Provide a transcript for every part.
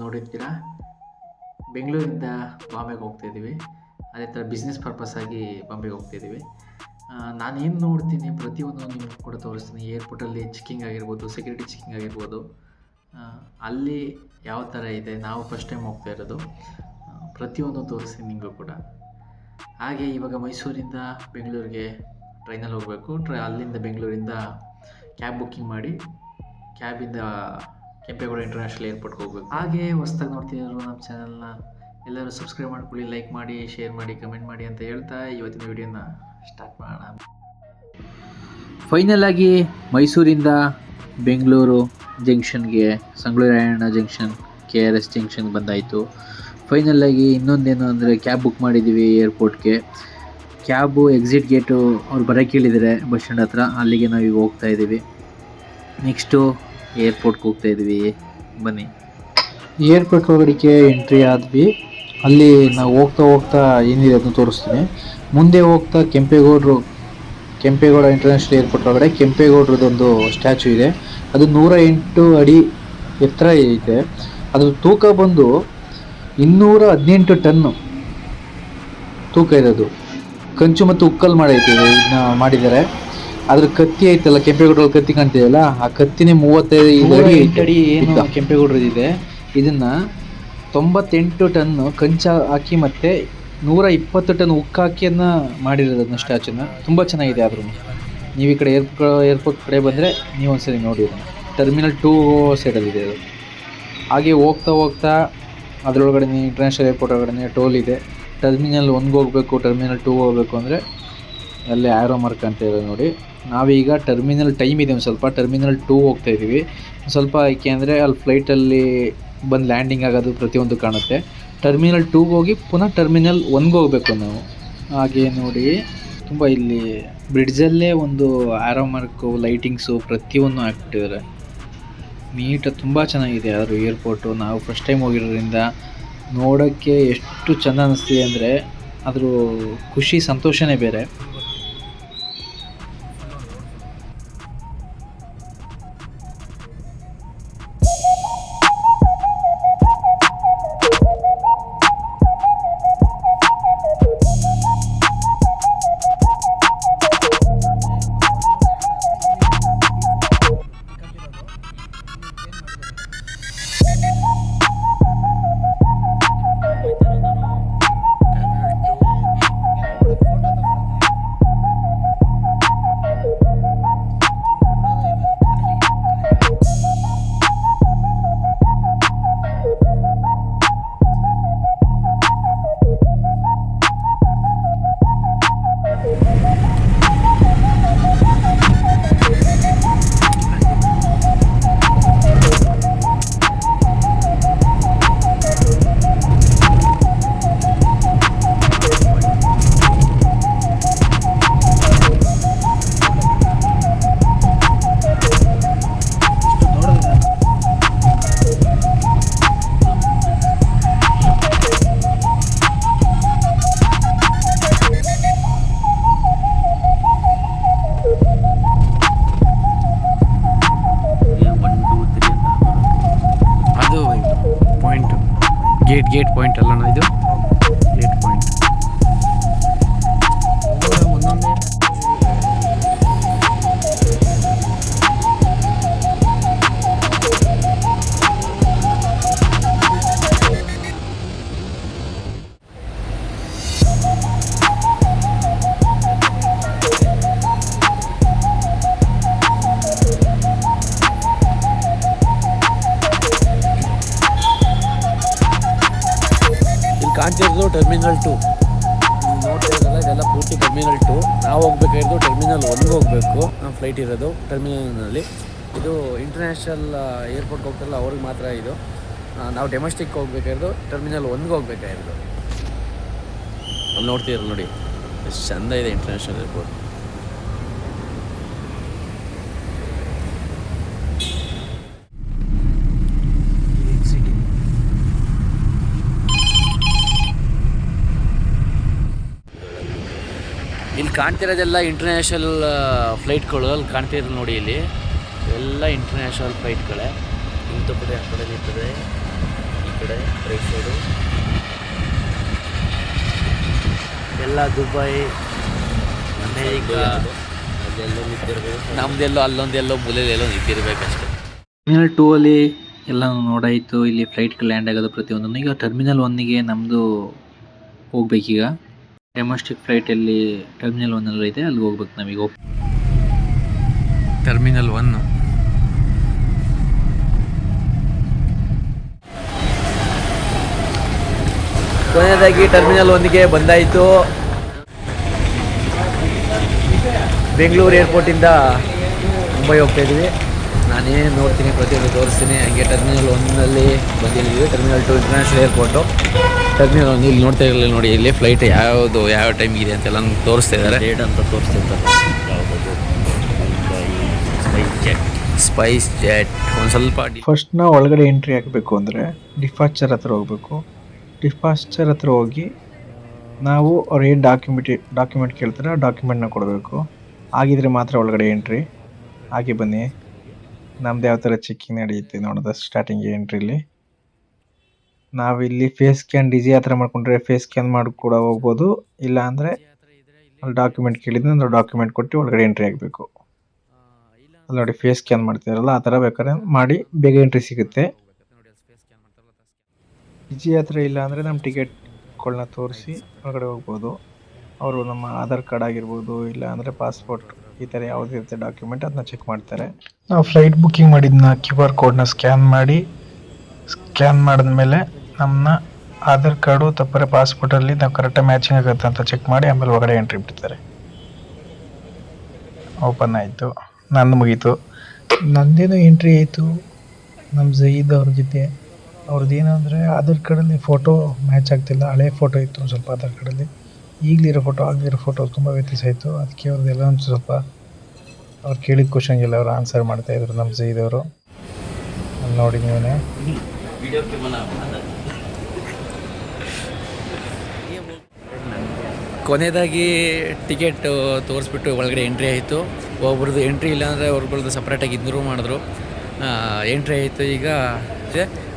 ನೋಡಿರ್ತೀರ. ಬೆಂಗಳೂರಿಂದ ಬಾಂಬೆಗೆ ಹೋಗ್ತಾಯಿದ್ದೀವಿ. ಅದೇ ಥರ ಬಿಸ್ನೆಸ್ ಪರ್ಪಸ್ ಆಗಿ ಬಾಂಬೆಗೆ ಹೋಗ್ತಾಯಿದ್ದೀವಿ. ನಾನೇನು ನೋಡ್ತೀನಿ ಪ್ರತಿಯೊಂದು ನಿಮ್ಗೆ ಕೂಡ ತೋರಿಸ್ತೀನಿ. ಏರ್ಪೋರ್ಟಲ್ಲಿ ಚೆಕ್ಕಿಂಗ್ ಆಗಿರ್ಬೋದು, ಸೆಕ್ಯೂರಿಟಿ ಚೆಕ್ಕಿಂಗ್ ಆಗಿರ್ಬೋದು, ಅಲ್ಲಿ ಯಾವ ಥರ ಇದೆ, ನಾವು ಫಸ್ಟ್ ಟೈಮ್ ಹೋಗ್ತಾ ಇರೋದು, ಪ್ರತಿಯೊಂದು ತೋರಿಸ್ತೀನಿ ನಿಮಗೂ ಕೂಡ. ಹಾಗೆ ಇವಾಗ ಮೈಸೂರಿಂದ ಬೆಂಗಳೂರಿಗೆ ಟ್ರೈನಲ್ಲಿ ಹೋಗಬೇಕು. ಅಲ್ಲಿಂದ ಬೆಂಗಳೂರಿಂದ ಕ್ಯಾಬ್ ಬುಕ್ಕಿಂಗ್ ಮಾಡಿ ಕ್ಯಾಬಿಂದ ಕೆಂಪೇಗೌಡ ಇಂಟರ್ನ್ಯಾಷನಲ್ ಏರ್ಪೋರ್ಟ್ಗೆ ಹೋಗಬೇಕು. ಹಾಗೆ ಹೊಸ್ದಾಗಿ ನೋಡ್ತಿದ್ರು ನಮ್ಮ ಚಾನಲ್ನ ಎಲ್ಲರೂ ಸಬ್ಸ್ಕ್ರೈಬ್ ಮಾಡ್ಕೊಳ್ಳಿ, ಲೈಕ್ ಮಾಡಿ, ಶೇರ್ ಮಾಡಿ, ಕಮೆಂಟ್ ಮಾಡಿ ಅಂತ ಹೇಳ್ತಾ ಇವತ್ತಿನ ವಿಡಿಯೋನ ಸ್ಟಾರ್ಟ್ ಮಾಡೋಣ. ಫೈನಲ್ ಆಗಿ ಮೈಸೂರಿಂದ ಬೆಂಗಳೂರು ಜಂಕ್ಷನ್ಗೆ, ಸಂಗೊಳ್ಳಿ ಜಂಕ್ಷನ್, KRS ಜಂಕ್ಷನ್ಗೆ ಬಂದಾಯಿತು. ಫೈನಲಾಗಿ ಇನ್ನೊಂದೇನು ಅಂದರೆ ಕ್ಯಾಬ್ ಬುಕ್ ಮಾಡಿದ್ದೀವಿ ಏರ್ಪೋರ್ಟ್ಗೆ. ಕ್ಯಾಬು ಎಕ್ಸಿಟ್ ಗೇಟು ಅವ್ರು ಬರೋಕ್ಕೆ ಹೇಳಿದ್ದಾರೆ ಬಸ್ ಸ್ಟ್ಯಾಂಡ್ ಹತ್ರ, ಅಲ್ಲಿಗೆ ನಾವೀಗ ಹೋಗ್ತಾ ಇದ್ದೀವಿ. ನೆಕ್ಸ್ಟು ಏರ್ಪೋರ್ಟ್ಗೆ ಹೋಗ್ತಾ ಇದ್ದೀವಿ. ಬನ್ನಿ. ಏರ್ಪೋರ್ಟ್ ಒಳಗಡೆಗೆ ಎಂಟ್ರಿ ಆದ್ವಿ. ಅಲ್ಲಿ ನಾವು ಹೋಗ್ತಾ ಏನಿದೆ ಅದನ್ನು ತೋರಿಸ್ತೀನಿ. ಮುಂದೆ ಹೋಗ್ತಾ ಕೆಂಪೇಗೌಡ ಇಂಟರ್ನ್ಯಾಷನಲ್ ಏರ್ಪೋರ್ಟ್ ಒಳಗಡೆ ಕೆಂಪೇಗೌಡರದೊಂದು ಸ್ಟ್ಯಾಚು ಇದೆ. ಅದು 108 ಅಡಿ ಎತ್ತರ ಇದೆ. ಅದ್ರ ತೂಕ ಬಂದು 218 ಟನ್ನು ತೂಕ ಇರೋದು. ಕಂಚು ಮತ್ತು ಉಕ್ಕಲ್ ಮಾಡಿದ್ದಾರೆ. ಅದ್ರ ಕತ್ತಿ ಐತಲ್ಲ, ಕೆಂಪೇಗೌಡರ ಕತ್ತಿ ಕಾಣ್ತಿದೆಯಲ್ಲ, ಆ ಕತ್ತಿನೇ 35 ಅಡಿ ಏನು ಕೆಂಪೇಗೌಡರದಿದೆ. ಇದನ್ನು 98 ಟನ್ ಕಂಚ ಹಾಕಿ ಮತ್ತು 120 ಟನ್ ಉಕ್ಕು ಹಾಕಿಯನ್ನು ಮಾಡಿರೋದು ಅದನ್ನ ಸ್ಟ್ಯಾಚುನ. ತುಂಬ ಚೆನ್ನಾಗಿದೆ. ಆದ್ರೂ ನೀವು ಈ ಕಡೆ ಏರ್ಪೋರ್ಟ್ ಕಡೆ ಬಂದರೆ ನೀವು ಒಂದ್ಸರಿ ನೋಡಿ. ಟರ್ಮಿನಲ್ 2 ಸೈಡಲ್ಲಿದೆ ಅದು. ಹಾಗೆ ಹೋಗ್ತಾ ಅದರೊಳಗಡೆ ಇಂಟರ್ನ್ಯಾಷನಲ್ ಏರ್ಪೋರ್ಟ್ ಒಳಗಡೆ ಟೋಲ್ ಇದೆ. ಟರ್ಮಿನಲ್ 1ಗೆ ಹೋಗಬೇಕು, ಟರ್ಮಿನಲ್ 2 ಹೋಗಬೇಕು ಅಂದರೆ ಅಲ್ಲೇ ಆ್ಯರೋ ಮಾರ್ಕ್ ಅಂತ ಇದೆ ನೋಡಿ. ನಾವೀಗ ಟರ್ಮಿನಲ್ ಟೈಮ್ ಇದೆ ಒಂದು ಸ್ವಲ್ಪ, ಟರ್ಮಿನಲ್ 2 ಹೋಗ್ತಾಯಿದ್ದೀವಿ. ಸ್ವಲ್ಪ ಏಕೆ ಅಂದರೆ ಅಲ್ಲಿ ಫ್ಲೈಟಲ್ಲಿ ಬಂದು ಲ್ಯಾಂಡಿಂಗ್ ಆಗೋದು ಪ್ರತಿಯೊಂದು ಕಾಣುತ್ತೆ. ಟರ್ಮಿನಲ್ 2ಗೆ ಹೋಗಿ ಪುನಃ ಟರ್ಮಿನಲ್ 1ಗೆ ಹೋಗಬೇಕು ನಾವು. ಹಾಗೆ ನೋಡಿ, ತುಂಬ ಇಲ್ಲಿ ಬ್ರಿಡ್ಜಲ್ಲೇ ಒಂದು ಆ್ಯರೋ ಮಾರ್ಕು, ಲೈಟಿಂಗ್ಸು ಪ್ರತಿಯೊಂದು ಹಾಕ್ಬಿಟ್ಟಿದ್ದಾರೆ. ನೀಟಾಗಿ ತುಂಬ ಚೆನ್ನಾಗಿದೆ. ಆದರೂ ಏರ್ಪೋರ್ಟು ನಾವು ಫಸ್ಟ್ ಟೈಮ್ ಹೋಗಿರೋದ್ರಿಂದ ನೋಡೋಕ್ಕೆ ಎಷ್ಟು ಚೆಂದ ಅನ್ನಿಸ್ತಿದೆ ಅಂದರೆ ಅದ್ರ ಖುಷಿ, ಸಂತೋಷನೇ ಬೇರೆ. ಗೇಟ್ ಪಾಯಿಂಟ್ ಅಲ್ಲಣ್ಣ, ಇದು ಗೇಟ್ ಪಾಯಿಂಟ್. ಕಾಣ್ತಿರೋದು ಟರ್ಮಿನಲ್ 2 ನೋಡ್ತಾ ಇರೋಲ್ಲ, ಇದೆಲ್ಲ ಪೂರ್ತಿ ಟರ್ಮಿನಲ್ 2. ನಾವು ಹೋಗ್ಬೇಕಾಗಿರೋದು ಟರ್ಮಿನಲ್ 1ಗೆ ಹೋಗಬೇಕು. ನಮ್ಮ ಫ್ಲೈಟ್ ಇರೋದು ಟರ್ಮಿನಲ್ನಲ್ಲಿ. ಇದು ಇಂಟರ್ನ್ಯಾಷನಲ್ ಏರ್ಪೋರ್ಟ್ಗೆ ಹೋಗ್ತಾರಲ್ಲ ಅವ್ರಿಗೆ ಮಾತ್ರ ಇದು. ನಾವು ಡೊಮೆಸ್ಟಿಕ್ ಹೋಗ್ಬೇಕಾಗಿರೋದು ಟರ್ಮಿನಲ್ 1ಗೆ ಹೋಗ್ಬೇಕಾಗಿರೋದು. ಅಲ್ಲಿ ನೋಡ್ತಿದ್ರು ನೋಡಿ ಎಷ್ಟು ಚೆಂದ ಇದೆ ಇಂಟರ್ನ್ಯಾಷನಲ್ ಏರ್ಪೋರ್ಟ್. ಇಲ್ಲಿ ಕಾಣ್ತಿರೋದೆಲ್ಲ ಇಂಟರ್ನ್ಯಾಷನಲ್ ಫ್ಲೈಟ್ಗಳು. ಅಲ್ಲಿ ಕಾಣ್ತಿರೋದು ನೋಡಿ, ಇಲ್ಲಿ ಎಲ್ಲ ಇಂಟರ್ನ್ಯಾಷನಲ್ ಫ್ಲೈಟ್ಗಳೇ. ಇಂಥ ಕಡೆ ಆ ಕಡೆ ನಿಂತದೆ, ಈ ಕಡೆ ರೈಟ್ ಸೈಡು ಎಲ್ಲ ದುಬೈ, ಅಮೇರಿಕಾ, ಅಲ್ಲೆಲ್ಲೋ ನಿಂತಿರ್ಬೇಕು. ನಮ್ದೆಲ್ಲೋ ಅಲ್ಲೊಂದೆಲ್ಲೋ ಮೂಲೆಯಲ್ಲೆಲ್ಲೋ ನಿಂತಿರ್ಬೇಕಷ್ಟೆ. ಟರ್ಮಿನಲ್ 2 ಅಲ್ಲಿ ಎಲ್ಲ ನೋಡಾಯಿತು. ಇಲ್ಲಿ ಫ್ಲೈಟ್ ಲ್ಯಾಂಡ್ ಆಗೋದು ಪ್ರತಿಯೊಂದನ್ನು. ಈಗ ಟರ್ಮಿನಲ್ 1ಗೆ ನಮ್ಮದು ಹೋಗ್ಬೇಕೀಗ. ಡೊಮೆಸ್ಟಿಕ್ ಫ್ಲೈಟಲ್ಲಿ ಟರ್ಮಿನಲ್ 1 ಇದೆ, ಅಲ್ಲಿಗೆ ಹೋಗ್ಬೇಕು ನಾವೀಗ. ಟರ್ಮಿನಲ್ 1 ಕೊನೆಯದಾಗಿ ಟರ್ಮಿನಲ್ 1ಗೆ ಬಂದಾಯಿತು. ಬೆಂಗಳೂರು ಏರ್ಪೋರ್ಟಿಂದ ಮುಂಬೈ ಹೋಗ್ತಾ ಇದ್ದೀವಿ. ನಾನೇ ನೋಡ್ತೀನಿ, ಪ್ರತಿಯೊಂದು ತೋರಿಸ್ತೀನಿ. ಹಂಗೆ ಟರ್ಮಿನಲ್ 1ನಲ್ಲಿ ಬಂದಿದ್ದೀವಿ. Terminal 2 international airport. ಟರ್ಮಿನಲ್ 1 ಇಲ್ಲಿ ನೋಡ್ತಾ ಇರಲಿಲ್ಲ ನೋಡಿ, ಇಲ್ಲಿ ಫ್ಲೈಟ್ ಯಾವ ಟೈಮಿಗಿದೆ ಅಂತೆಲ್ಲ ನಮ್ಗೆ ತೋರಿಸ್ತಾ ಇದ್ದಾರೆ. ಡೇಟ್ ಅಂತ ತೋರಿಸ್ತಿರ್ತಾರೆ. ಸ್ಪೈಸ್ ಜೆಟ್ ಒಂದು ಸ್ವಲ್ಪ ಫಸ್ಟ್ ನಾವು ಒಳಗಡೆ ಎಂಟ್ರಿ ಹಾಕಬೇಕು ಅಂದರೆ ಡಿಪಾರ್ಚರ್ ಹತ್ರ ಹೋಗಬೇಕು. ಡಿಪಾರ್ಚರ್ ಹತ್ರ ಹೋಗಿ ನಾವು ಅವ್ರು ಏನು ಡಾಕ್ಯುಮೆಂಟ್ ಕೇಳ್ತಾರೆ ಆ ಡಾಕ್ಯುಮೆಂಟ್ನ ಕೊಡಬೇಕು. ಆಗಿದ್ರೆ ಮಾತ್ರ ಒಳಗಡೆ ಎಂಟ್ರಿ. ಹಾಗೆ ಬನ್ನಿ, ನಮ್ದು ಯಾವ ಥರ ಚೆಕ್ಕಿಂಗ್ ನಡೆಯುತ್ತೆ ನೋಡೋದು. ಸ್ಟಾರ್ಟಿಂಗ್ ಎಂಟ್ರಿಲಿ ನಾವಿಲ್ಲಿ ಫೇಸ್ ಸ್ಕ್ಯಾನ್ ಡಿಜಿ ಆ ಥರ ಮಾಡ್ಕೊಂಡ್ರೆ ಫೇಸ್ ಸ್ಕ್ಯಾನ್ ಮಾಡಿ ಕೂಡ ಹೋಗ್ಬೋದು. ಇಲ್ಲ ಅಂದರೆ ಅಲ್ಲಿ ಡಾಕ್ಯುಮೆಂಟ್ ಕೇಳಿದ್ರೆ ನಾವು ಡಾಕ್ಯುಮೆಂಟ್ ಕೊಟ್ಟು ಒಳಗಡೆ ಎಂಟ್ರಿ ಆಗಬೇಕು. ಅಲ್ಲಿ ನೋಡಿ ಫೇಸ್ ಸ್ಕ್ಯಾನ್ ಮಾಡ್ತಿರಲ್ಲ, ಆ ಥರ ಬೇಕಾದ್ರೆ ಮಾಡಿ ಬೇಗ ಎಂಟ್ರಿ ಸಿಗುತ್ತೆ. ಡಿಜಿ ಹತ್ರ ಇಲ್ಲ ಅಂದರೆ ನಮ್ಮ ಟಿಕೆಟ್ಗಳನ್ನ ತೋರಿಸಿ ಒಳಗಡೆ ಹೋಗ್ಬೋದು. ಅವರು ನಮ್ಮ ಆಧಾರ್ ಕಾರ್ಡ್ ಆಗಿರ್ಬೋದು, ಇಲ್ಲ ಅಂದರೆ ಪಾಸ್ಪೋರ್ಟ್, ಈ ಥರ ಯಾವುದೇ ಇರುತ್ತೆ ಡಾಕ್ಯುಮೆಂಟ್ ಅದನ್ನ ಚೆಕ್ ಮಾಡ್ತಾರೆ. ನಾವು ಫ್ಲೈಟ್ ಬುಕ್ಕಿಂಗ್ ಮಾಡಿದ್ನ QR ಕೋಡ್ನ ಸ್ಕ್ಯಾನ್ ಮಾಡಿದ್ಮೇಲೆ ನಮ್ಮನ್ನ ಆಧಾರ್ ಕಾರ್ಡು ತಪ್ಪರೆ ಪಾಸ್ಪೋರ್ಟಲ್ಲಿ ನಾವು ಕರೆಕ್ಟಾಗಿ ಮ್ಯಾಚಿಂಗ್ ಆಗುತ್ತೆ ಅಂತ ಚೆಕ್ ಮಾಡಿ ಆಮೇಲೆ ಒಳಗಡೆ ಎಂಟ್ರಿ ಬಿಡ್ತಾರೆ. ಓಪನ್ ಆಯಿತು, ನಂದು ಮುಗೀತು. ನಂದೇನೋ ಎಂಟ್ರಿ ಆಯಿತು ನಮ್ಮ ಜಯೀದ್ ಅವ್ರ ಜೊತೆ. ಅವ್ರದ್ದು ಏನಂದರೆ ಆಧಾರ್ ಕಾರ್ಡಲ್ಲಿ ಫೋಟೋ ಮ್ಯಾಚ್ ಆಗ್ತಿಲ್ಲ. ಹಳೆ ಫೋಟೋ ಇತ್ತು ಒಂದು ಸ್ವಲ್ಪ ಆಧಾರ್ ಕಾರ್ಡಲ್ಲಿ. ಈಗಲಿರೋ ಫೋಟೋ ಆಗಲಿರೋ ಫೋಟೋ ತುಂಬ ವ್ಯತ್ಯಾಸ ಆಯಿತು. ಅದಕ್ಕೆ ಅವ್ರದ್ದೆಲ್ಲ ಒಂದು ಸ್ವಲ್ಪ ಅವ್ರು ಕೇಳಿದ ಕ್ವಶನ್ಗೆಲ್ಲ ಅವ್ರು ಆನ್ಸರ್ ಮಾಡ್ತಾಯಿದ್ರು ನಮ್ಮ ಜಯೀದ್ ಅವರು. ನೋಡಿ ನೀವೇ ಕೊನೆಯದಾಗಿ ಟಿಕೆಟ್ ತೋರಿಸ್ಬಿಟ್ಟು ಒಳಗಡೆ ಎಂಟ್ರಿ ಆಯಿತು. ಒಬ್ರದ್ದು ಎಂಟ್ರಿ ಇಲ್ಲ ಅಂದರೆ ಅವ್ರಗಳದ್ದು ಸಪ್ರೇಟಾಗಿ ಇದ್ದರೂ ಮಾಡಿದ್ರು. ಎಂಟ್ರಿ ಆಯಿತು. ಈಗ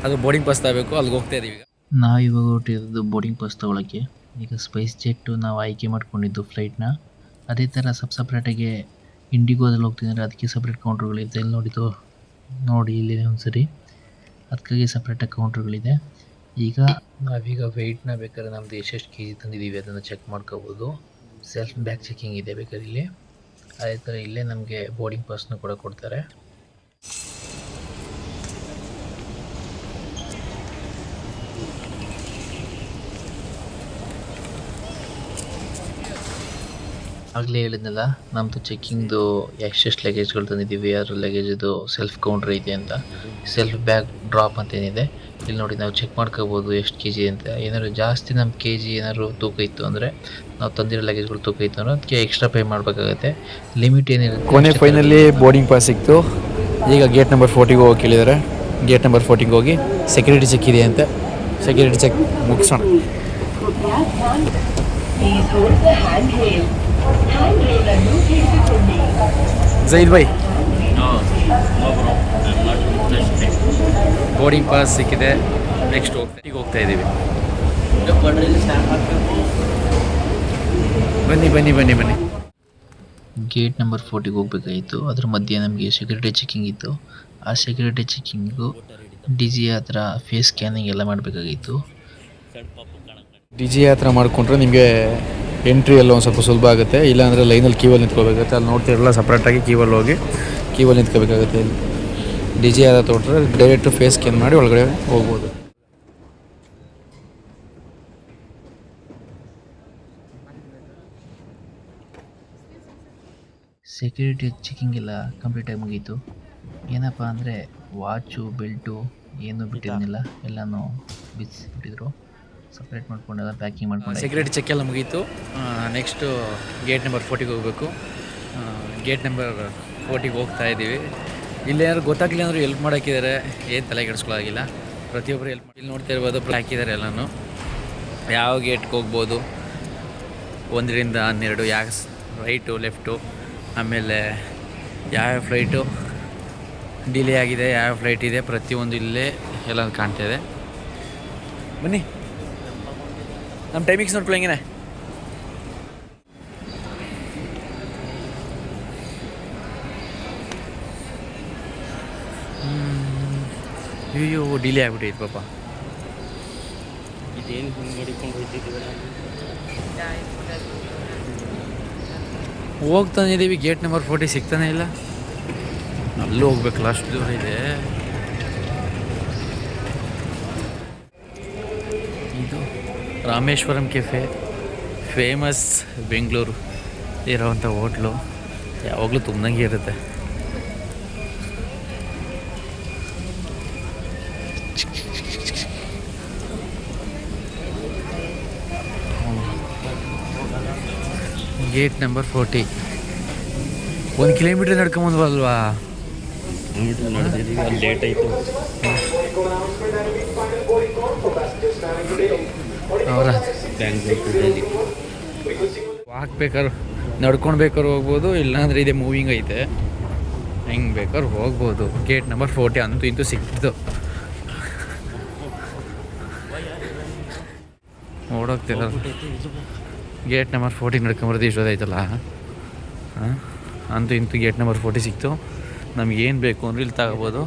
ಅದು ಬೋರ್ಡಿಂಗ್ ಪಾಸ್ ತಗೋಬೇಕು, ಅಲ್ಲಿಗೆ ಹೋಗ್ತಾ ಇದ್ದೀವಿ. ನಾವು ಇವಾಗ ಹೊರಟಿರೋದು ಬೋರ್ಡಿಂಗ್ ಪಾಸ್ ತೊಗೊಳಕ್ಕೆ. ಈಗ ಸ್ಪೈಸ್ ಜೆಟ್ಟು ನಾವು ಆಯ್ಕೆ ಮಾಡ್ಕೊಂಡಿದ್ದು ಫ್ಲೈಟ್ನ. ಅದೇ ಥರ ಸಪ್ರೇಟಾಗಿ ಇಂಡಿಗೋದಲ್ಲಿ ಹೋಗ್ತಿದ್ದಾರೆ, ಅದಕ್ಕೆ ಸಪ್ರೇಟ್ ಕೌಂಟ್ರುಗಳಿದೆ. ಇಲ್ಲಿ ನೋಡಿ ಇಲ್ಲಿ ಒಂದ್ಸರಿ ಅದಕ್ಕಾಗಿ ಸಪ್ರೇಟಾಗಿ ಕೌಂಟ್ರುಗಳಿದೆ. ಈಗ ನಾವೀಗ ವೆಯ್ಟ್ನ ಬೇಕಾದ್ರೆ ನಮ್ಮದು ಎಷ್ಟೆಷ್ಟು ಕೆಜಿ ತಂದಿದ್ದೀವಿ ಅದನ್ನು ಚೆಕ್ ಮಾಡ್ಕೋಬೋದು. ಸೆಲ್ಫ್ ಬ್ಯಾಗ್ ಚೆಕಿಂಗ್ ಇದೆ ಬೇಕಾದ್ರೆ ಇಲ್ಲಿ. ಅದೇ ಥರ ಇಲ್ಲೇ ನಮಗೆ ಬೋರ್ಡಿಂಗ್ ಪಾಸ್ನ ಕೂಡ ಕೊಡ್ತಾರೆ. ಆಗಲೇ ಹೇಳಿದ್ನಲ್ಲ, ನಮ್ಮದು ಚೆಕ್ಕಿಂಗ್ದು ಎಷ್ಟೆಷ್ಟು ಲಗೇಜ್ಗಳು ತಂದಿದ್ದೀವಿ, ಅದ್ರ ಲಗೇಜದು ಸೆಲ್ಫ್ ಕೌಂಟ್ರ್ ಐತೆ ಅಂತ. ಸೆಲ್ಫ್ ಬ್ಯಾಗ್ ಡ್ರಾಪ್ ಅಂತ ಏನಿದೆ ಇಲ್ಲಿ ನೋಡಿ, ನಾವು ಚೆಕ್ ಮಾಡ್ಕೋಬೋದು ಎಷ್ಟು ಕೆ ಜಿ ಅಂತ. ಏನಾದ್ರು ಜಾಸ್ತಿ ನಮ್ಮ ಕೆ ಜಿ ಏನಾದ್ರು ತೂಕ ಇತ್ತು ಅಂದರೆ, ನಾವು ತಂದಿರೋ ಲಗೇಜ್ಗಳು ತೂಕ ಇತ್ತು ಅಂದರೆ ಅದಕ್ಕೆ ಎಕ್ಸ್ಟ್ರಾ ಪೇ ಮಾಡಬೇಕಾಗತ್ತೆ. ಲಿಮಿಟ್ ಏನಿರುತ್ತೆ. ಕೊನೆ ಫೈನಲ್ಲಿ ಬೋರ್ಡಿಂಗ್ ಪಾಸ್ ಸಿಕ್ತು. ಈಗ ಗೇಟ್ ನಂಬರ್ 40ಗೆ ಹೋಗಿ ಕೇಳಿದ್ದಾರೆ. ಗೇಟ್ ನಂಬರ್ 40ಗೆ ಹೋಗಿ ಸೆಕ್ಯೂರಿಟಿ ಚೆಕ್ ಇದೆ ಅಂತ. ಸೆಕ್ಯೂರಿಟಿ ಚೆಕ್ ಮುಗಿಸೋಣ. ಜೈದ್ ಭಾಯ್, ಬೋರ್ಡಿಂಗ್ ಪಾಸ್ ಸಿಕ್ಕಿದೆ. ನೆಕ್ಸ್ಟ್ ಹೋಗ್ತಾ ಇದ್ದೀವಿ. ಬನ್ನಿ. ಗೇಟ್ ನಂಬರ್ 40ಗೆ ಹೋಗ್ಬೇಕಾಗಿತ್ತು. ಅದ್ರ ಮಧ್ಯೆ ನಮಗೆ ಸೆಕ್ಯೂರಿಟಿ ಚೆಕಿಂಗ್ ಇತ್ತು. ಆ ಸೆಕ್ಯೂರಿಟಿ ಚೆಕಿಂಗು ಡಿಜಿ ಹತ್ರ ಫೇಸ್ ಸ್ಕ್ಯಾನಿಂಗ್ ಎಲ್ಲ ಮಾಡಬೇಕಾಗಿತ್ತು. ಡಿಜಿ ಹತ್ರ ಮಾಡಿಕೊಂಡ್ರೆ ನಿಮಗೆ ಎಂಟ್ರಿ ಎಲ್ಲ ಒಂದು ಸ್ವಲ್ಪ ಸುಲಭ ಆಗುತ್ತೆ. ಇಲ್ಲಾಂದರೆ ಲೈನಲ್ಲಿ ಕ್ಯೂವಲ್ಲಿ ನಿಂತ್ಕೋಬೇಕಾಗುತ್ತೆ. ಅಲ್ಲಿ ನೋಡ್ತಿರಲ್ಲ, ಸಪ್ರೇಟಾಗಿ ಕ್ಯೂವಲ್ಲಿ ಹೋಗಿ ಕ್ಯೂವಲ್ಲಿ ನಿಂತ್ಕೋಬೇಕಾಗುತ್ತೆ. ಡಿ ಜಿ ಹತ್ರ ತೊಗೊಂಡ್ರೆ ಡೈರೆಕ್ಟು ಫೇಸ್ ಸ್ಕ್ಯಾನ್ ಮಾಡಿ ಒಳಗಡೆ ಹೋಗ್ಬೋದು. ಸೆಕ್ಯೂರಿಟಿ ಚೆಕಿಂಗ್ ಎಲ್ಲ ಕಂಪ್ಲೀಟಾಗಿ ಮುಗೀತು. ಏನಪ್ಪ ಅಂದರೆ ವಾಚು, ಬೆಲ್ಟು ಏನೂ ಬಿಟ್ಟಿರಲಿಲ್ಲ, ಎಲ್ಲನೂ ಬಿಡಿಸಿಬಿಟ್ಟಿದ್ರು. ಸಪ್ರೇಟ್ ಮಾಡ್ಕೊಂಡೆಲ್ಲ ಪ್ಯಾಕಿಂಗ್ ಮಾಡ್ಕೊಂಡು ಸೆಕ್ಯೂರಿಟಿ ಚೆಕ್ ಎಲ್ಲ ಮುಗೀತು. ನೆಕ್ಸ್ಟು ಗೇಟ್ ನಂಬರ್ 40ಗೆ ಹೋಗಬೇಕು. ಗೇಟ್ ನಂಬರ್ 40ಗೆ ಹೋಗ್ತಾ ಇದ್ದೀವಿ. ಇಲ್ಲೇನಾದ್ರು ಗೊತ್ತಾಗಲಿಲ್ಲ ಅಂದರೂ ಹೆಲ್ಪ್ ಮಾಡೋಕ್ಕಿದ್ದಾರೆ, ಏನು ತಲೆ ಕೆಡಿಸ್ಕೊಳ್ಳೋಗಿಲ್ಲ. ಪ್ರತಿಯೊಬ್ಬರು ಹೆಲ್ಪ್ ಮಾಡಿ. ಇಲ್ಲಿ ನೋಡ್ತಾ ಇರ್ಬೋದು, ಹಾಕಿದ್ದಾರೆ ಎಲ್ಲನೂ. ಯಾವ ಗೇಟ್ಗೆ ಹೋಗ್ಬೋದು, 1ರಿಂದ 12, ಯಾವ ರೈಟು ಲೆಫ್ಟು, ಆಮೇಲೆ ಯಾವ್ಯಾವ ಫ್ಲೈಟು ಡಿಲೇ ಆಗಿದೆ, ಯಾವ ಫ್ಲೈಟ್ ಇದೆ, ಪ್ರತಿಯೊಂದು ಇಲ್ಲೇ ಎಲ್ಲ ಕಾಣ್ತಾಯಿದೆ. ಬನ್ನಿ, ನಮ್ಮ ಟೈಮಿಂಗ್ಸ್ ನೋಡ್ಕೊಳ್ಳಂಗೆ. ಅಯ್ಯೋ ಡಿಲೇ ಆಗ್ಬಿಟ್ಟೈತೆ ಪಾಪ. ಇದೇನು ಹಿಂಗೆ ಮಾಡಿಕೊಂಡು ಹೋಗ್ತಿದ್ದೀವಲ್ಲ. ಹೋಗ್ತಾನೆ ಇದ್ದೀವಿ, ಗೇಟ್ ನಂಬರ್ 40 ಸಿಗ್ತಾನೆ ಇಲ್ಲ. ಅಲ್ಲೂ ಹೋಗ್ಬೇಕಲ್ಲ, ಅಷ್ಟು ದೂರ ಇದೆ. ಇದು ರಾಮೇಶ್ವರಂ ಕೆಫೆ, ಫೇಮಸ್ ಬೆಂಗಳೂರು ಇರೋವಂಥ ಹೋಟ್ಲು. ಯಾವಾಗಲೂ ತುಂಬ್ದಂಗೆ ಇರುತ್ತೆ. Gate number 40. 1 ಕಿಲೋಮೀಟ್ರ್ ನಡ್ಕೊಂಬಂದ್ವಲ್ವಾ? ನಡೆದಿದ್ದೀವಿ, ಅಲ್ಲಿ ಲೇಟ್ ಆಯಿತು. ಅವರ ಬ್ಯಾಂಗ್ಳೂರ್ ಟು ಡೆಲ್ಲಿ ವಾಕ್ ಬೇಕಾದ್ರೆ ನಡ್ಕೊಂಡು ಬೇಕಾದ್ರೆ ಹೋಗ್ಬೋದು, ಇಲ್ಲಾಂದರೆ ಇದೆ ಮೂವಿಂಗ್ ಐತೆ, ಹೆಂಗೆ ಬೇಕಾದ್ರೆ ಹೋಗ್ಬೋದು. ಗೇಟ್ ನಂಬರ್ 40 ಅಂತೂ ಇಂತೂ ಸಿಕ್ತು. ಓಡೋಗ್ತಿಲ್ಲ. ಗೇಟ್ ನಂಬರ್ 40 ನಡ್ಕೊಂಬರೋದು ಇಷ್ಟೊತ್ತಾಯ್ತಲ್ಲ. ಹಾಂ, ಅಂತೂ ಇಂತೂ ಗೇಟ್ ನಂಬರ್ 40 ಸಿಕ್ತು. ನಮಗೇನು ಬೇಕು ಅಂದ್ರೆ ಇಲ್ಲಿ ತಗೋಬೋದು.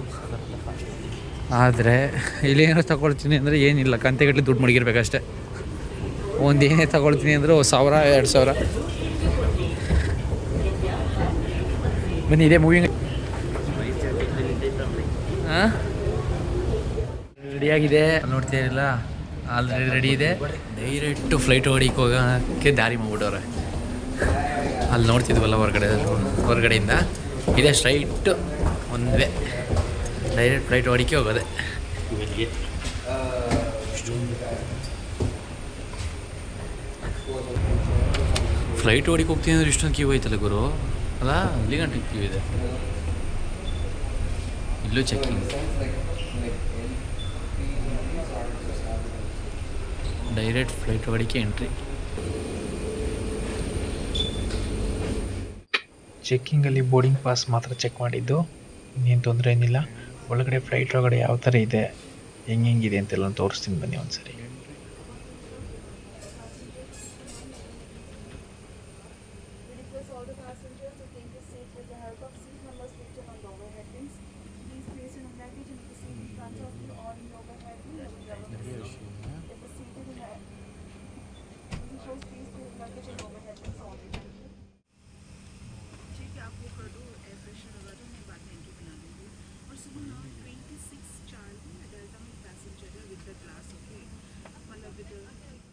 ಆದರೆ ಇಲ್ಲೇನೋ ತಗೊಳ್ತೀನಿ ಅಂದರೆ ಏನಿಲ್ಲ, ಕಂತೆಗಟ್ಟಲೆ ದುಡ್ಡು ಮಡಗಿರ್ಬೇಕಷ್ಟೆ. ಒಂದು ಏನೇ ತಗೊಳ್ತೀನಿ ಅಂದರೆ 1000 2000. ಬನ್ನಿ, ಇದೇ ಮೂವಿಂಗ್. ಹಾಂ, ರೆಡಿಯಾಗಿದೆ ನೋಡ್ತೀನಿಲ್ಲ, ಆಲ್ರೆಡಿ ರೆಡಿ ಇದೆ. ಡೈರೆಕ್ಟು ಫ್ಲೈಟ್ ಹೊಡಿಗೆ ಹೋಗೋಕ್ಕೆ ದಾರಿ ಮಾಡ್ಬಿಟ್ಟವ್ರೆ. ಅಲ್ಲಿ ನೋಡ್ತಿದ್ವಲ್ಲ ಹೊರಗಡೆಯಿಂದ, ಇದೇ ಸ್ಟ್ರೈಟ್ ಒಂದೇ ಡೈರೆಕ್ಟ್ ಫ್ಲೈಟ್ ಹೊಡಿಕೆ ಹೋಗೋದೆ. ಫ್ಲೈಟ್ ಹೊಡಿಕೆ ಹೋಗ್ತೀನಿ ಅಂದ್ರೆ ಇಷ್ಟೊಂದು ಕ್ಯೂ ಐತಲ್ಲ ಗುರು, ಅಲ್ಲ? ಅಲ್ಲಿ ಗಂಟೆ ಕ್ಯೂ ಇದೆ. ಇಲ್ಲೂ ಚೆಕ್ಕಿಂಗ್. ಡೈರೆಕ್ಟ್ ಫ್ಲೈಟ್ ಹೊಡಿಕೆ ಎಂಟ್ರಿ. ಚೆಕ್ಕಿಂಗಲ್ಲಿ ಬೋರ್ಡಿಂಗ್ ಪಾಸ್ ಮಾತ್ರ ಚೆಕ್ ಮಾಡಿದ್ದು, ಇನ್ನೇನು ತೊಂದರೆ ಏನಿಲ್ಲ. ಒಳಗಡೆ ಫ್ಲೈಟ್ ಒಳಗಡೆ ಯಾವ ಥರ ಇದೆ, ಹೆಂಗಿದೆ ಅಂತೆಲ್ಲ ತೋರಿಸ್ತೀನಿ ಬನ್ನಿ ಒಂದ್ಸರಿ.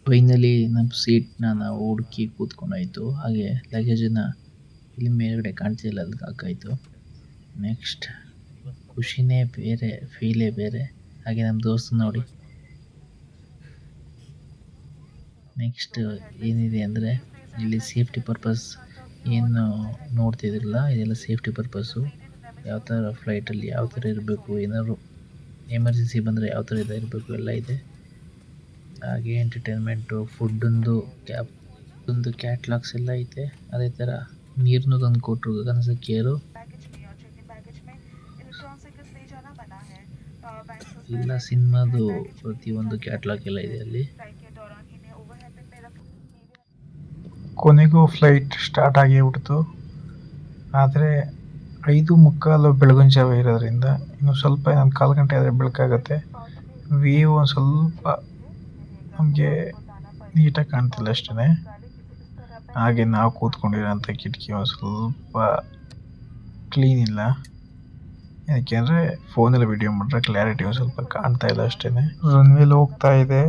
ಫೈನಲಿ ನಮ್ಮ ಸೀಟ್ನ ನಾವು ಹುಡುಕಿ ಕೂತ್ಕೊಂಡಾಯಿತು. ಹಾಗೆ ಲಗೇಜನ್ನು ಇಲ್ಲಿ ಮೇಲ್ಗಡೆ ಕಾಣ್ತಿಲ್ಲ, ಅದಕ್ಕೆ ಹಾಕಾಯಿತು. ನೆಕ್ಸ್ಟ್ ಖುಷಿನೇ ಬೇರೆ, ಫೀಲೇ ಬೇರೆ. ಹಾಗೆ ನಮ್ಮ ದೋಸ್ತ ನೋಡಿ. ನೆಕ್ಸ್ಟ್ ಏನಿದೆ ಅಂದರೆ ಇಲ್ಲಿ ಸೇಫ್ಟಿ ಪರ್ಪಸ್ ಏನು ನೋಡ್ತಿದ್ರಲ್ಲ, ಇದೆಲ್ಲ ಸೇಫ್ಟಿ ಪರ್ಪಸ್ಸು. ಯಾವ ಥರ ಫ್ಲೈಟಲ್ಲಿ ಯಾವ ಥರ ಇರಬೇಕು, ಏನಾದ್ರು ಎಮರ್ಜೆನ್ಸಿ ಬಂದರೆ ಯಾವ ಥರ ಇರಬೇಕು ಎಲ್ಲ ಇದೆ. ಹಾಗೆ ಎಂಟರ್ಟೈನ್ಮೆಂಟು, ಫುಡ್ಡೊಂದು ಕ್ಯಾಟ್ಲಾಗ್ಸ್ ಎಲ್ಲ ಐತೆ. ಅದೇ ಥರ ನೀರನ್ನು ತಂದು ಕೊಟ್ಟರು ಗಗನ ಕೇರು. ಎಲ್ಲ ಸಿನಿಮಾದು ಪ್ರತಿಯೊಂದು ಕ್ಯಾಟ್ಲಾಗ್ ಎಲ್ಲ ಇದೆ ಅಲ್ಲಿ. ಕೊನೆಗೂ ಫ್ಲೈಟ್ ಸ್ಟಾರ್ಟ್ ಆಗಿಬಿಡ್ತು. ಆದರೆ 5:15 ಬೆಳಗಿನ ಜಾವ ಇರೋದ್ರಿಂದ ಇನ್ನು ಸ್ವಲ್ಪ, ಇನ್ನೊಂದು 1/4 ಗಂಟೆ ಆದರೆ ಬೆಳಕಾಗುತ್ತೆ. ವ್ಯೂ ಒಂದು ಸ್ವಲ್ಪ ನಮಗೆ ನೀಟಾಗಿ ಕಾಣ್ತಿಲ್ಲ ಅಷ್ಟೇ. ಹಾಗೆ ನಾವು ಕೂತ್ಕೊಂಡಿರೋಂಥ ಕಿಟಕಿ ಒಂದು ಸ್ವಲ್ಪ ಕ್ಲೀನ್ ಇಲ್ಲ. ಯಾಕೆಂದರೆ ಫೋನಲ್ಲಿ ವಿಡಿಯೋ ಮಾಡಿದ್ರೆ ಕ್ಲಾರಿಟಿ ಒಂದು ಸ್ವಲ್ಪ ಕಾಣ್ತಾ ಇಲ್ಲ ಅಷ್ಟೇ. ರನ್ವೇಲಿ ಹೋಗ್ತಾ ಇದೆ.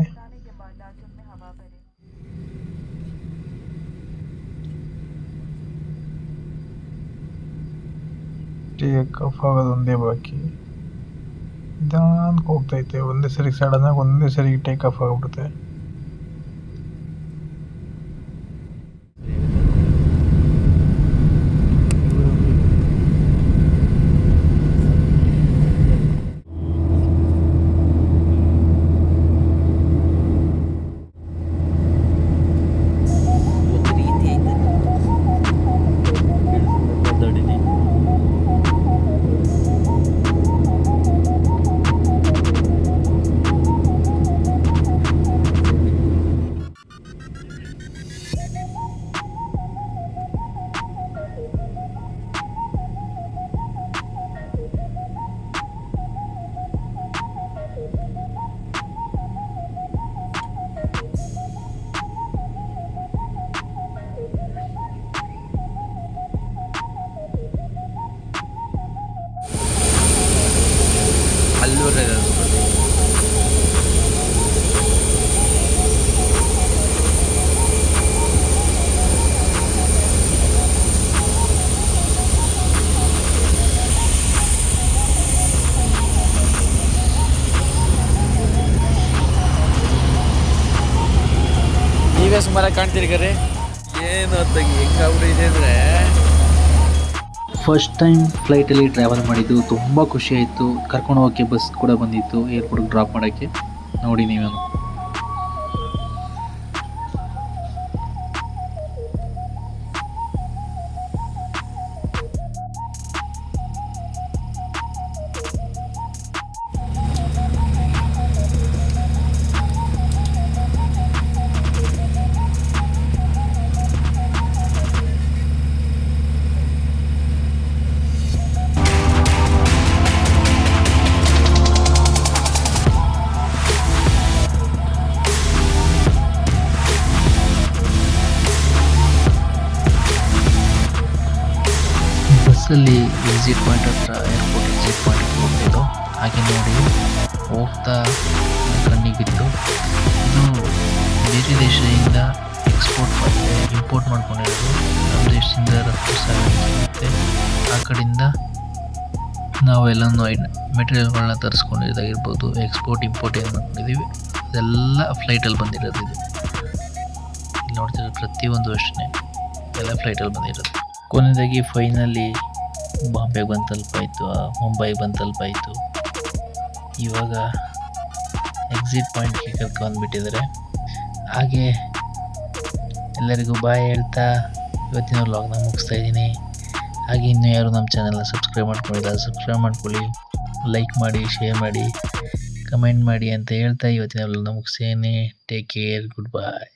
ಟೇಕ್ ಆಫ್ ಆಗೋದು ಒಂದೇ ಬಾಕಿ. ನಿಧಾನಕ್ಕೆ ಹೋಗ್ತೈತೆ. ಒಂದೇ ಸರಿ ಸಡನ್ನಾಗಿ ಒಂದೇ ಸರಿ ಟೇಕ್ ಆಫ್ ಆಗಿಬಿಡುತ್ತೆ. ತೋರಿಸಿದೆ ಅದು ಬನ್ನಿ. ನೀವೇ ಸುಮಾರಾಗಿ ಕಾಣ್ತೀರಿ ಕರೆ ಏನು ಹೊತ್ತಾಗಿ ಹೆಂಗಾಗ್ಬಿಟ್ಟಿದೆ ಅಂದರೆ ಫಸ್ಟ್ ಟೈಮ್ ಫ್ಲೈಟಲ್ಲಿ ಟ್ರಾವೆಲ್ ಮಾಡಿದ್ದು ತುಂಬ ಖುಷಿ ಆಯಿತು. ಕರ್ಕೊಂಡು ಹೋಗೋಕ್ಕೆ ಬಸ್ ಕೂಡ ಬಂದಿತ್ತು ಏರ್ಪೋರ್ಟ್ಗೆ ಡ್ರಾಪ್ ಮಾಡೋಕ್ಕೆ. ನೋಡಿ ನೀವೇನು. ಬಸ್ಸಲ್ಲಿ ಎಕ್ಸಿಟ್ ಪಾಯಿಂಟ್ ಹತ್ರ ಏರ್ಪೋರ್ಟ್ ಎಕ್ಸಿಟ್ ಪಾಯಿಂಟ್ ಹೋಗ್ತಿದ್ದು. ಹಾಗೆ ನೋಡಿ ಹೋಗ್ತಾ ಕಣ್ಣಿಗೆ ಬಿತ್ತು. ಇದು ಬೇರೆ ದೇಶದಿಂದ ಎಕ್ಸ್ಪೋರ್ಟ್ ಮತ್ತು ಇಂಪೋರ್ಟ್ ಮಾಡ್ಕೊಂಡಿರೋದು. ನಮ್ಮ ದೇಶದಿಂದ ರಫ್ತು ಸಾಗಾಣಿಕೆ ಮತ್ತು ಆ ಕಡೆಯಿಂದ ನಾವೆಲ್ಲನೂ ಮೆಟೀರಿಯಲ್ಗಳನ್ನ ತರಿಸ್ಕೊಂಡಿದ್ದಾಗಿರ್ಬೋದು. ಎಕ್ಸ್ಪೋರ್ಟ್ ಇಂಪೋರ್ಟ್ ಏನು ಮಾಡ್ಕೊಂಡಿದ್ದೀವಿ ಅದೆಲ್ಲ ಫ್ಲೈಟಲ್ಲಿ ಬಂದಿರೋದು. ಇದು ಇಲ್ಲಿ ನೋಡ್ತಿರೋ ಪ್ರತಿಯೊಂದು ಅಷ್ಟೇ ಎಲ್ಲ ಫ್ಲೈಟಲ್ಲಿ ಬಂದಿರೋದು. ಕೊನೆಯದಾಗಿ ಫೈನಲಿ ಬಾಂಬೆಗೆ ಬಂದು ತಲುಪಾಯಿತು, ಮುಂಬೈಗೆ ಬಂದು ತಲುಪಾಯಿತು. ಇವಾಗ ಎಕ್ಸಿಟ್ ಪಾಯಿಂಟ್ಗೆ ಕರ್ಕೊಂಡ್ಬಿಟ್ಟಿದ್ದಾರೆ. ಹಾಗೆ ಎಲ್ಲರಿಗೂ ಬಾಯ್ ಹೇಳ್ತಾ ಇವತ್ತಿನ ವ್ಲಾಗ್ನ ಮುಗಿಸ್ತಾ ಇದ್ದೀನಿ. ಹಾಗೆ ಇನ್ನೂ ಯಾರು ನಮ್ಮ ಚಾನಲ್ನ ಸಬ್ಸ್ಕ್ರೈಬ್ ಮಾಡ್ಕೊಂಡಿಲ್ಲ ಸಬ್ಸ್ಕ್ರೈಬ್ ಮಾಡ್ಕೊಳ್ಳಿ, ಲೈಕ್ ಮಾಡಿ, ಶೇರ್ ಮಾಡಿ, ಕಮೆಂಟ್ ಮಾಡಿ ಅಂತ ಹೇಳ್ತಾ ಇವತ್ತಿನ ವ್ಲಾಗ್ನ ಮುಗಿಸ್ತೀನಿ. ಟೇಕ್ ಕೇರ್, ಗುಡ್ ಬಾಯ್.